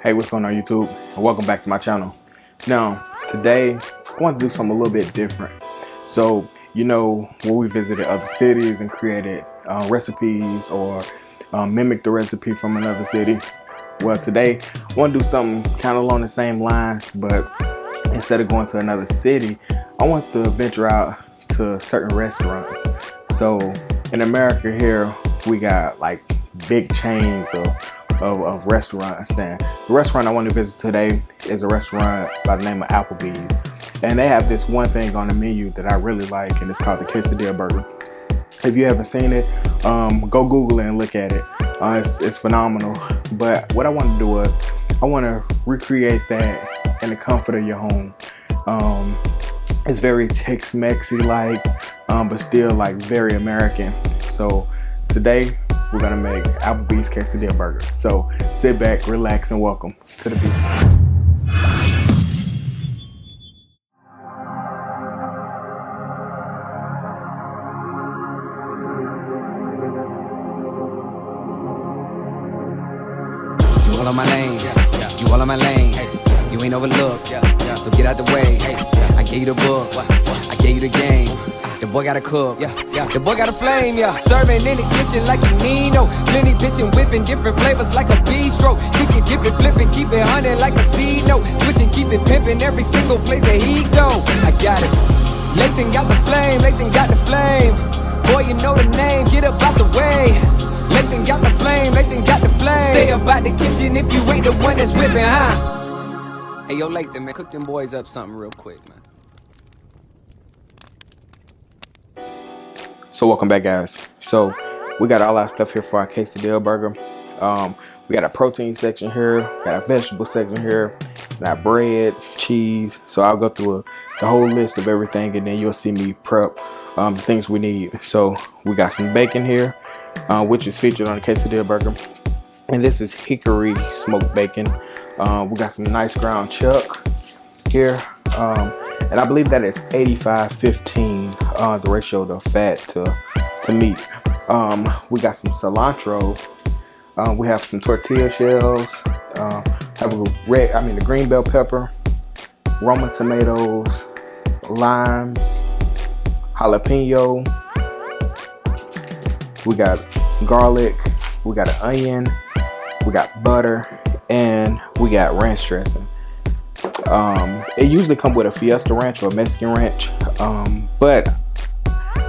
Hey, what's going on YouTube? And welcome back to my channel. Now, today I want to do something a little bit different. So, where we visited other cities and created recipes or mimicked the recipe from another city. Well, today I want to do something kind of along the same lines, but instead of going to another city, I want to venture out to certain restaurants. So, in America here, we got like big chains of restaurants, and the restaurant I want to visit today is a restaurant by the name of Applebee's, and they have this one thing on the menu that I really like, and it's called the Quesadilla burger. If you haven't seen it, go Google it and look at it. It's phenomenal. But what I want to do is I want to recreate that in the comfort of your home. It's very Tex-Mexy like, but still like very American. So today we're gonna make Applebee's Quesadilla burger. So sit back, relax, and welcome to the beach. You all on my lane, you all on my lane. You ain't overlooked, so get out the way. I gave you the book, I gave you the game. The boy gotta cook, the boy gotta flame, Serving in the kitchen like you Nino. Plenty pitching, whipping different flavors like a bistro. Kick it, dip it, flip it, keep it hunting like a C-note. Switching, keep it pimping every single place that he go. I got it. Lathan got the flame, Lathan got the flame. Boy, you know the name, get up out the way. Lathan got the flame, Lathan got the flame. Stay up out the kitchen if you ain't the one that's whipping, huh? Hey, yo, Lathan, man, cook them boys up something real quick, man. So welcome back, guys. So we got all our stuff here for our quesadilla burger. We got a protein section here, got a vegetable section here, got bread, cheese. So I'll go through the whole list of everything, and then you'll see me prep the things we need. So we got some bacon here, which is featured on the quesadilla burger, and this is hickory smoked bacon. We got some nice ground chuck here. And I believe that is 85-15, the ratio of fat to meat. We got some cilantro. We have some tortilla shells. Have the green bell pepper, Roma tomatoes, limes, jalapeno. We got garlic. We got an onion. We got butter, and we got ranch dressing. It usually comes with a Fiesta ranch or a Mexican ranch, but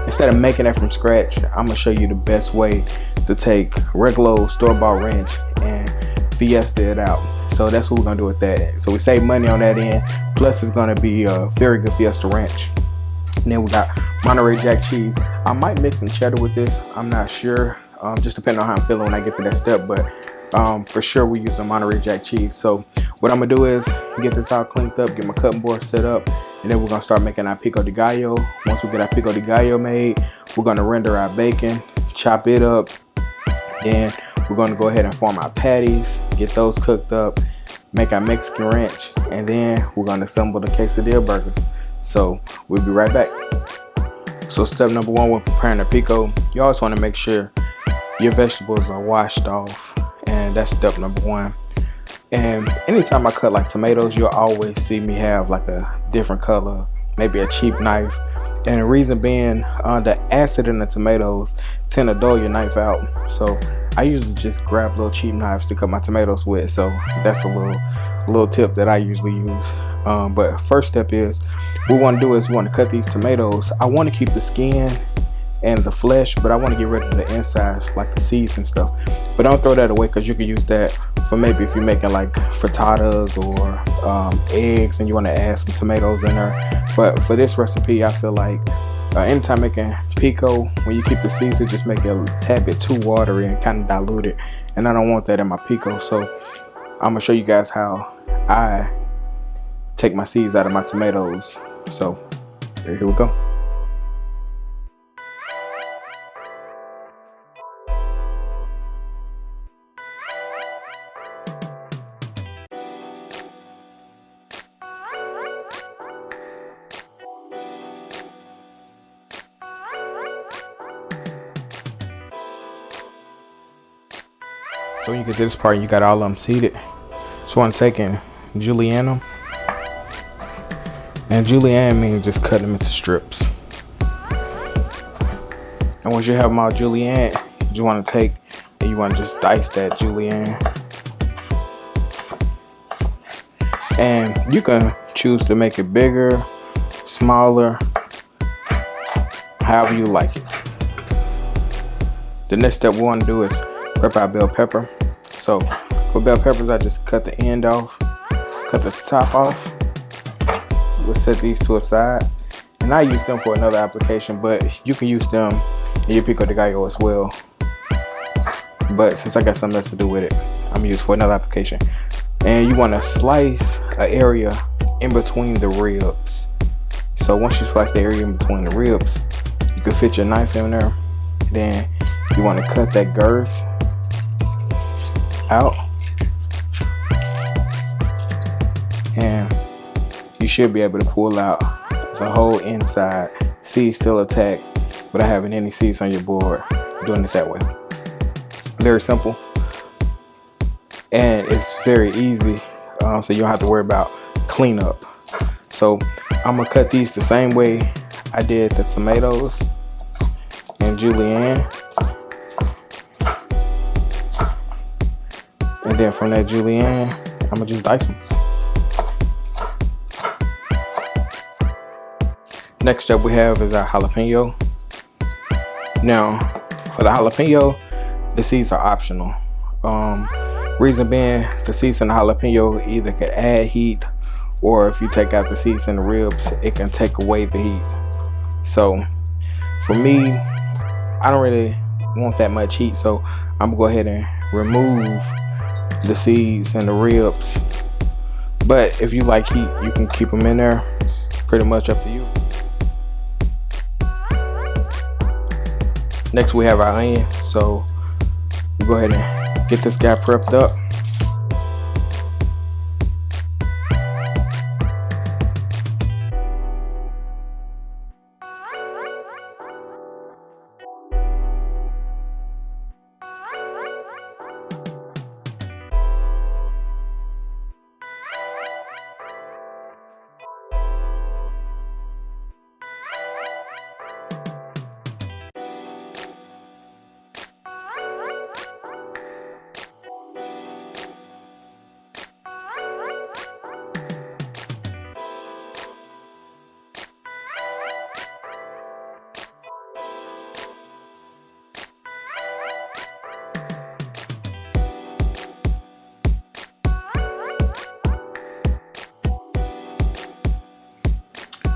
instead of making that from scratch, I'm gonna show you the best way to take regular store-bought ranch and Fiesta it out. So that's what we're gonna do with that. So we save money on that end, plus it's gonna be a very good Fiesta ranch. And then we got Monterey Jack cheese. I might mix some cheddar with this, I'm not sure, just depending on how I'm feeling when I get to that step, but for sure we use some Monterey Jack cheese. So what I'm gonna do is get this all cleaned up, get my cutting board set up, and then we're gonna start making our pico de gallo. Once we get our pico de gallo made, we're gonna render our bacon, chop it up, then we're gonna go ahead and form our patties, get those cooked up, make our Mexican ranch, and then we're gonna assemble the quesadilla burgers. So we'll be right back. So step number one when preparing the pico, you always wanna make sure your vegetables are washed off, and that's step number one. And anytime I cut like tomatoes, you'll always see me have like a different color, maybe a cheap knife. And the reason being, the acid in the tomatoes tend to dull your knife out. So I usually just grab little cheap knives to cut my tomatoes with. So that's a little tip that I usually use. But first step is, what we want to do is we want to cut these tomatoes. I want to keep the skin and the flesh, but I want to get rid of the insides, like the seeds and stuff. But don't throw that away, because you can use that for maybe if you're making like frittatas or eggs and you want to add some tomatoes in there. But for this recipe, I feel like anytime making pico, when you keep the seeds, it just make it a tad bit too watery and kind of dilute it, and I don't want that in my pico. So I'm gonna show you guys how I take my seeds out of my tomatoes. So here we go. So when you get to this part, you got all of them seeded. So I'm taking julienne them. And julienne means just cut them into strips. And once you have them all julienne, you want to take and you want to just dice that julienne. And you can choose to make it bigger, smaller, however you like it. The next step we want to do is prep our bell pepper. So for bell peppers, I just cut the end off, cut the top off. We'll set these to a side. And I use them for another application, but you can use them in your pico de gallo as well. But since I got something else to do with it, I'm gonna use for another application. And you want to slice an area in between the ribs. So once you slice the area in between the ribs, you can fit your knife in there. Then you want to cut that girth out, and you should be able to pull out the whole inside. Seeds still intact without having any seeds on your board. Doing it that way. Very simple. And it's very easy, so you don't have to worry about cleanup. So I'm gonna cut these the same way I did the tomatoes and julienne, and then from that julienne, I'm gonna just dice them. Next up we have is our jalapeno. Now for the jalapeno, the seeds are optional. Reason being, the seeds in the jalapeno either could add heat, or if you take out the seeds in the ribs, it can take away the heat. So for me, I don't really want that much heat, so I'm gonna go ahead and remove the seeds and the ribs. But if you like heat, you can keep them in there. It's pretty much up to you. Next we have our onion, so we'll go ahead and get this guy prepped up.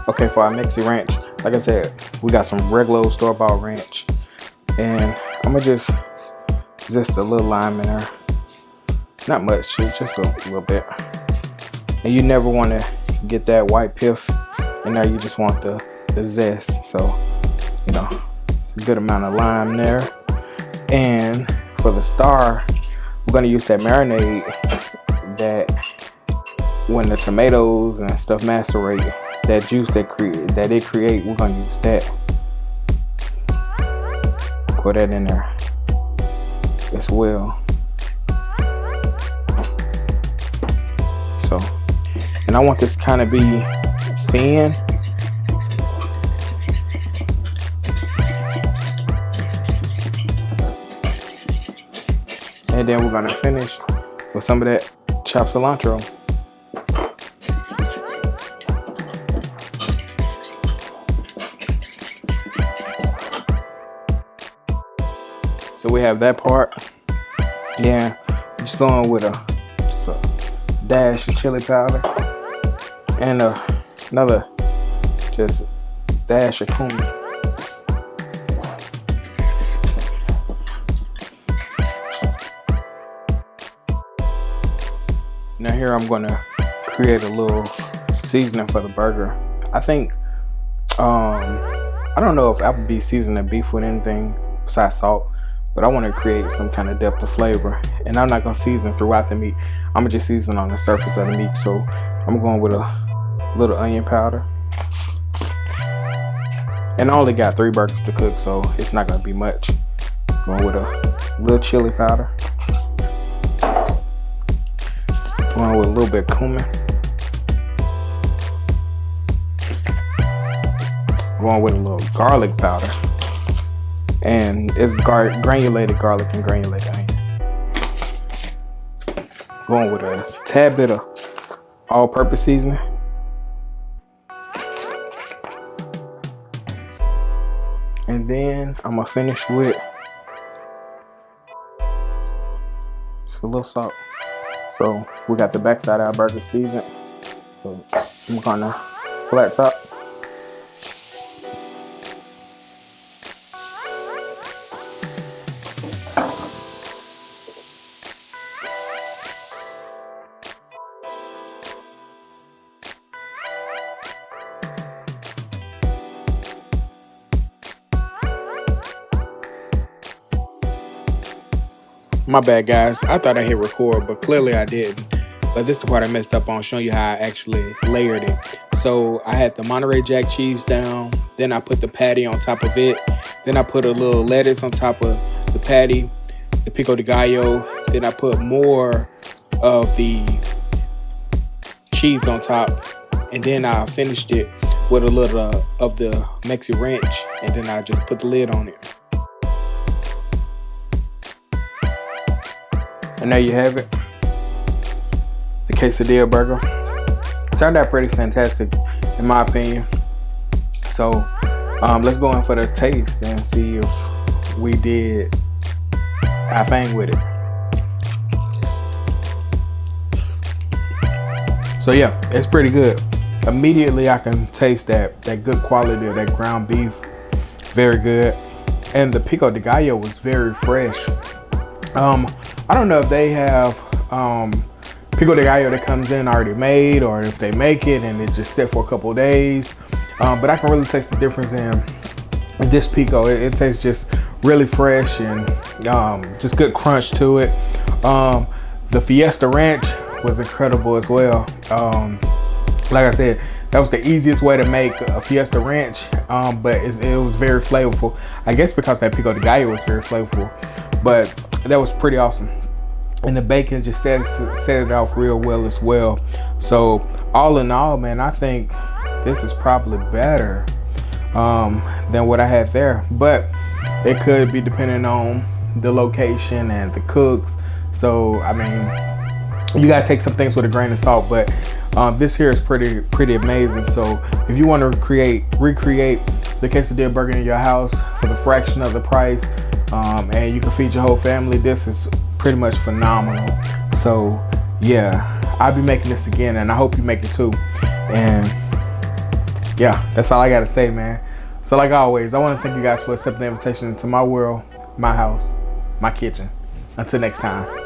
Okay, for our Mexi ranch, like I said, we got some regular store-bought ranch, and I'm gonna just a little lime in there. Not much, just a little bit. And you never want to get that white pith in there. You just want the zest. So, you know, it's a good amount of lime there. And for the star, we're gonna use that marinade that when the tomatoes and stuff macerate, that juice that it create, we're gonna use that. Put that in there as well. So, and I want this kind of be thin. And then we're gonna finish with some of that chopped cilantro. So we have that part. Yeah, I'm just going with a dash of chili powder and another just dash of cumin. Now here I'm going to create a little seasoning for the burger. I think I don't know if Applebee seasoned the beef with anything besides salt, but I want to create some kind of depth of flavor, and I'm not going to season throughout the meat. I'm going to just season on the surface of the meat. So I'm going with a little onion powder, and I only got 3 burgers to cook, so it's not going to be much. Going with a little chili powder. Going with a little bit of cumin. Going with a little garlic powder. And it's granulated garlic and granulated onion. Going with a tad bit of all-purpose seasoning. And then I'm gonna finish with just a little salt. So we got the backside of our burger seasoned. So I'm gonna flat top. My bad, guys. I thought I hit record, but clearly I didn't. But this is the part I messed up on, showing you how I actually layered it. So I had the Monterey Jack cheese down. Then I put the patty on top of it. Then I put a little lettuce on top of the patty, the Pico de Gallo. Then I put more of the cheese on top. And then I finished it with a little of the Mexi ranch. And then I just put the lid on it. And there you have it, the quesadilla burger. Turned out pretty fantastic, in my opinion. So let's go in for the taste and see if we did our thing with it. So yeah, it's pretty good. Immediately I can taste that good quality of that ground beef, very good. And the Pico de Gallo was very fresh. I don't know if they have Pico de Gallo that comes in already made, or if they make it and it just sit for a couple of days. But I can really taste the difference in this Pico. It tastes just really fresh and just good crunch to it. The Fiesta Ranch was incredible as well. Like I said, that was the easiest way to make a Fiesta Ranch, but it was very flavorful. I guess because that Pico de Gallo was very flavorful, but that was pretty awesome. And the bacon just set it off real well as well. So all in all, man, I think this is probably better than what I had there. But it could be depending on the location and the cooks. So I mean, you gotta take some things with a grain of salt. But this here is pretty amazing. So if you want to recreate the quesadilla burger in your house for the fraction of the price, and you can feed your whole family, this is pretty much phenomenal. So yeah, I'll be making this again, and I hope you make it too. And yeah, that's all I gotta say, man. So like always, I want to thank you guys for accepting the invitation into my world, my house, my kitchen. Until next time.